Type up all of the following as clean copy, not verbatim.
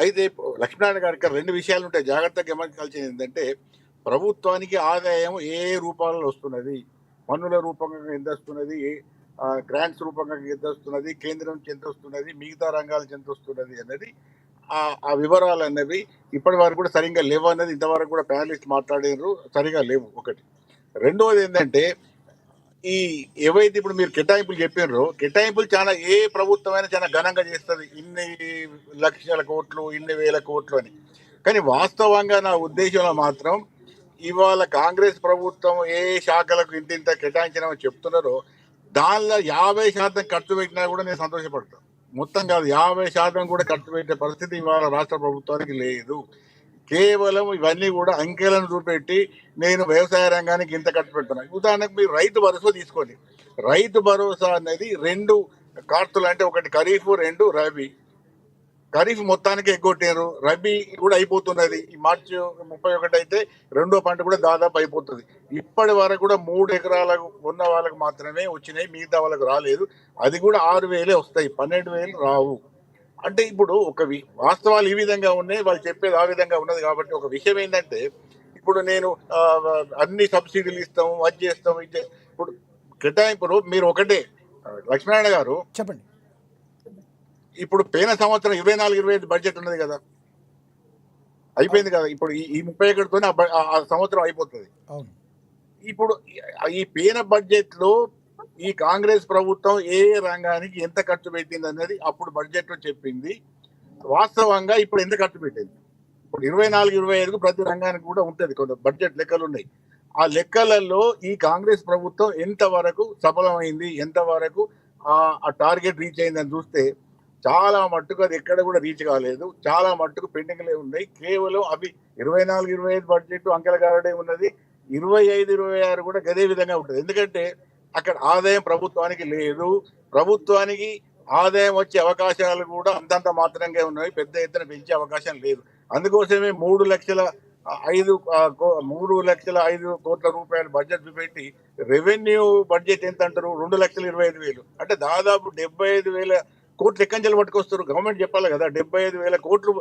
అయితే లక్ష్మీనారాయణ గారికి 2 విషయాలు ఉంటాయి జాగ్రత్తగా గమనించాల్సింది ఏంటంటే, ప్రభుత్వానికి ఆదాయం ఏ రూపాలలో వస్తున్నది, పన్నుల రూపంగా ఎంత వస్తున్నది, గ్రాంట్స్ రూపంగా ఎంత వస్తున్నది, కేంద్రం నుంచి ఎంత వస్తున్నది, మిగతా రంగాల నుంచి ఎంత వస్తున్నది అన్నది ఆ వివరాలు అన్నవి ఇప్పటి వరకు కూడా సరిగ్గా లేవు అన్నది ఇంతవరకు కూడా ప్యానలిస్ట్ మాట్లాడారు, సరిగా లేవు ఒకటి. రెండవది ఏంటంటే ఈ ఏవైతే ఇప్పుడు మీరు కేటాయింపులు చెప్పారో కేటాయింపులు చాలా ఏ ప్రభుత్వమైనా చాలా ఘనంగా చేస్తుంది, ఇన్ని లక్షల కోట్లు, ఇన్ని వేల కోట్లు అని. కానీ వాస్తవంగా నా ఉద్దేశంలో మాత్రం ఇవాళ కాంగ్రెస్ ప్రభుత్వం ఏ శాఖలకు ఇంత కేటాయించినామని చెప్తున్నారో దానిలో 50% ఖర్చు పెట్టినా కూడా నేను సంతోషపడతాను. మొత్తం కాదు, 50% కూడా ఖర్చు పెట్టే పరిస్థితి ఇవాళ రాష్ట్ర ప్రభుత్వానికి లేదు. కేవలం ఇవన్నీ కూడా అంకెలను చూపెట్టి నేను వ్యవసాయ రంగానికి ఇంత ఖర్చు పెడుతున్నాను. ఉదాహరణకు మీరు రైతు భరోసా తీసుకోండి. రైతు భరోసా అనేది 2 కార్తులు, అంటే ఒకటి ఖరీఫ్, 2 రబీ. ఖరీఫ్ మొత్తానికి ఎగ్గొట్టారు, రబీ కూడా అయిపోతున్నది. ఈ మార్చి 31 అయితే రెండో పంట కూడా దాదాపు అయిపోతుంది. ఇప్పటి వరకు కూడా 3 ఎకరాలకు ఉన్న వాళ్ళకు మాత్రమే వచ్చినాయి, మిగతా వాళ్ళకు రాలేదు. అది కూడా 6,000 వస్తాయి, 12,000 రావు. అంటే ఇప్పుడు ఒక వాస్తవాలు ఈ విధంగా ఉన్నాయి, వాళ్ళు చెప్పేది ఆ విధంగా ఉన్నది. కాబట్టి ఒక విషయం ఏంటంటే ఇప్పుడు నేను అన్ని సబ్సిడీలు ఇస్తాం, అది చేస్తాం, ఇది. ఇప్పుడు కేటాయింపులు మీరు ఒకటే లక్ష్మీనారాయణ గారు చెప్పండి. ఇప్పుడు పోయిన సంవత్సరం 24-25 బడ్జెట్ ఉన్నది కదా, అయిపోయింది కదా. ఇప్పుడు ఈ 31తోనే ఆ సంవత్సరం అయిపోతుంది. ఇప్పుడు ఈ పోయిన బడ్జెట్ లో ఈ కాంగ్రెస్ ప్రభుత్వం ఏ రంగానికి ఎంత ఖర్చు పెట్టింది అనేది అప్పుడు బడ్జెట్ లో చెప్పింది. వాస్తవంగా ఇప్పుడు ఎంత ఖర్చు పెట్టింది, ఇప్పుడు 24-25 ప్రతి రంగానికి కూడా ఉంటుంది, కొంత బడ్జెట్ లెక్కలు ఉన్నాయి. ఆ లెక్కలలో ఈ కాంగ్రెస్ ప్రభుత్వం ఎంతవరకు సఫలమైంది, ఎంతవరకు ఆ టార్గెట్ రీచ్ అయిందని చూస్తే చాలా మట్టుకు అది ఎక్కడ కూడా రీచ్ కాలేదు. చాలా మట్టుకు పెండింగ్లే ఉన్నాయి. కేవలం అవి 24-25 బడ్జెట్ అంకెల గారడే ఉన్నది. 25-26 కూడా గదే విధంగా ఉంటుంది. ఎందుకంటే అక్కడ ఆదాయం ప్రభుత్వానికి లేదు. ప్రభుత్వానికి ఆదాయం వచ్చే అవకాశాలు కూడా అంతంత మాత్రంగా ఉన్నాయి, పెద్ద ఎత్తున పెంచే అవకాశం లేదు. అందుకోసమే 3,05 కోట్ల రూపాయలు బడ్జెట్ పెట్టి రెవెన్యూ బడ్జెట్ ఎంత అంటారు, 2,25,000. అంటే దాదాపు 75,000 కోట్లు ఎక్కడి నుంచి పట్టుకొస్తారు, గవర్నమెంట్ చెప్పాలి కదా. 75,000 కోట్లు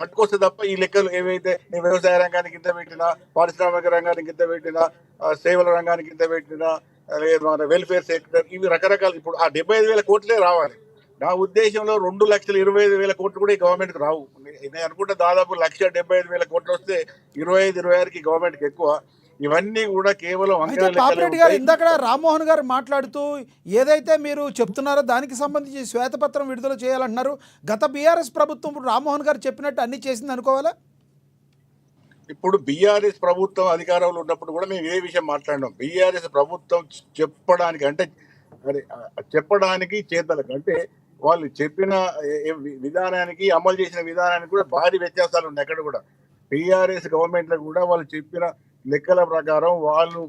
పట్టుకొస్తే తప్ప ఈ లెక్కలు ఏవైతే నేను వ్యవసాయ రంగానికి ఇంత పెట్టినా, పారిశ్రామిక రంగానికి ఇంత పెట్టినా, సేవల రంగానికి ఇంత పెట్టినా, లేదు మన వెల్ఫేర్ సెక్టర్, ఇవి రకరకాలు. ఇప్పుడు ఆ 75,000 కోట్లే రావాలి. నా ఉద్దేశంలో 2,25,000 కోట్లు కూడా ఈ గవర్నమెంట్కి రావు. నేను అనుకుంటే దాదాపు 1,75,000 కోట్లు వస్తే 25-26కి గవర్నమెంట్కి ఎక్కువ. ఇవన్నీ కూడా కేవలం పాపిరెడ్డి గారు ఇందాక రామ్మోహన్ గారు మాట్లాడుతూ ఏదైతే మీరు చెప్తున్నారో దానికి సంబంధించి శ్వేతపత్రం విడుదల చేయాలంటున్నారు. గత బీఆర్ఎస్ ప్రభుత్వం రామ్మోహన్ గారు చెప్పినట్టు అన్ని చేసింది అనుకోవాలా? ఇప్పుడు బీఆర్ఎస్ ప్రభుత్వం అధికారంలో ఉన్నప్పుడు కూడా మేము ఏ విషయం మాట్లాడినాం. బీఆర్ఎస్ ప్రభుత్వం చెప్పడానికి అంటే చెప్పడానికి చేతలకు అంటే వాళ్ళు చెప్పిన విధానానికి అమలు చేసిన విధానానికి కూడా భారీ వ్యత్యాసాలు ఉన్నాయి. అక్కడ కూడా బీఆర్ఎస్ గవర్నమెంట్లో కూడా వాళ్ళు చెప్పిన లెక్కల ప్రకారం వాళ్ళు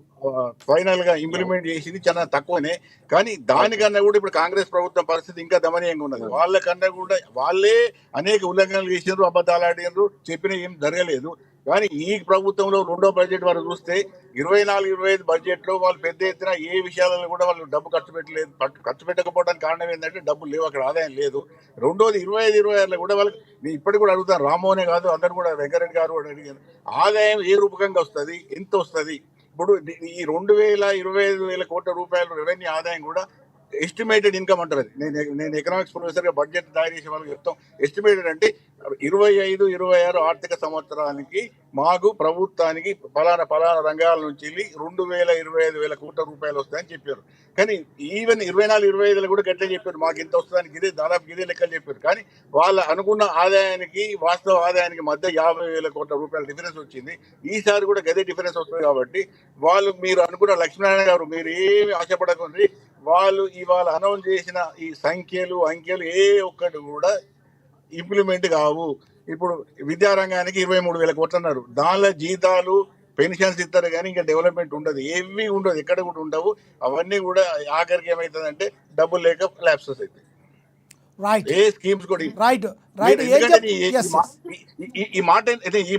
ఫైనల్ గా ఇంప్లిమెంట్ చేసింది చాలా తక్కువనే. కానీ దానికన్నా కూడా ఇప్పుడు కాంగ్రెస్ ప్రభుత్వం పరిస్థితి ఇంకా దమనీయంగా ఉన్నది. వాళ్ళకన్నా కూడా వాళ్ళే అనేక ఉల్లంఘనలు చేసినారు, అబద్ధాలు ఆడినారు, చెప్పిన ఏం జరగలేదు. కానీ ఈ ప్రభుత్వంలో రెండో బడ్జెట్ వరకు చూస్తే 24-25 బడ్జెట్ లో వాళ్ళు పెద్ద ఎత్తున ఏ విషయాలలో కూడా వాళ్ళు డబ్బు ఖర్చు పెట్టలేదు. ఖర్చు పెట్టకపోవడానికి కారణం ఏంటంటే డబ్బులు లేవు, అక్కడ ఆదాయం లేదు. రెండోది 25-26లో కూడా వాళ్ళకి నేను ఇప్పటికి కూడా అడుగుతాను, రామ్మోహనే కాదు అందరు కూడా, వెంకరెడ్డి గారు కూడా అడిగారు, ఆదాయం ఏ రూపకంగా వస్తుంది, ఎంత వస్తుంది. ఇప్పుడు ఈ 2,25,000 కోట్ల రూపాయల రెవెన్యూ ఆదాయం కూడా ఎస్టిమేటెడ్ ఇన్కమ్ అంటారు. అది నేను ఎకనామిక్స్ ప్రొఫెసర్గా బడ్జెట్ తయారు చేసే వాళ్ళకి చెప్తాం. ఎస్టిమేటెడ్ అంటే 25-26 ఆర్థిక సంవత్సరానికి మాకు ప్రభుత్వానికి ఫలానా రంగాల నుంచి 2,25,000 కోట్ల రూపాయలు వస్తాయని చెప్పారు. కానీ ఈవెన్ 24-25లో కూడా గట్లే చెప్పారు, మాకు ఇంత వస్తుందని ఇదే దాదాపు ఇదే లెక్కలు చెప్పారు. కానీ వాళ్ళ అనుకున్న ఆదాయానికి వాస్తవ ఆదాయానికి మధ్య 50,000 కోట్ల రూపాయల డిఫరెన్స్ వచ్చింది. ఈసారి కూడా గదే డిఫరెన్స్ వస్తుంది. కాబట్టి వాళ్ళు మీరు అనుకున్న లక్ష్మీనారాయణ గారు మీరు ఏమి ఆశపడకండి. వాళ్ళు ఇవాళ అనౌన్స్ చేసిన ఈ సంఖ్యలు అంకెలు ఏ ఒక్కటి కూడా ఇంప్లిమెంట్ కావు. ఇప్పుడు విద్యారంగానికి 23,000 కోట్లు అన్నారు, దానిలో జీతాలు పెన్షన్స్ ఇస్తారు కానీ ఇంకా డెవలప్మెంట్ ఉండదు, ఏవి ఉండదు, ఎక్కడ కూడా ఉండవు. అవన్నీ కూడా ఆఖరికి ఏమవుతుందంటే డబ్బులు లేక ల్యాప్సెస్ అవుతాయి. ఏ స్కీమ్స్ కూడా ఈ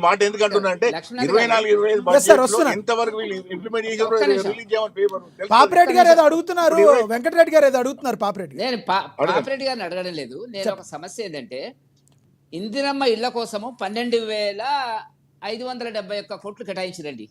మాట ఎందుకంటున్నా అంటే 24-25 బడ్జెట్ ఎంతవరకు ఇంప్లిమెంట్ చేసారు రిలీజ్ చేయమని పేపర్. పాపిరెడ్డి గారు ఏదో అడుగుతున్నారు, వెంకటరెడ్డి గారు ఏదో అడుగుతున్నారు. నేను పాపిరెడ్డి గారిని అడగడం లేదు. నేను ఒక సమస్య ఏంటంటే ఇందిరమ్మ ఇళ్ల కోసము 12,571 కోట్లు కేటాయించిరండి.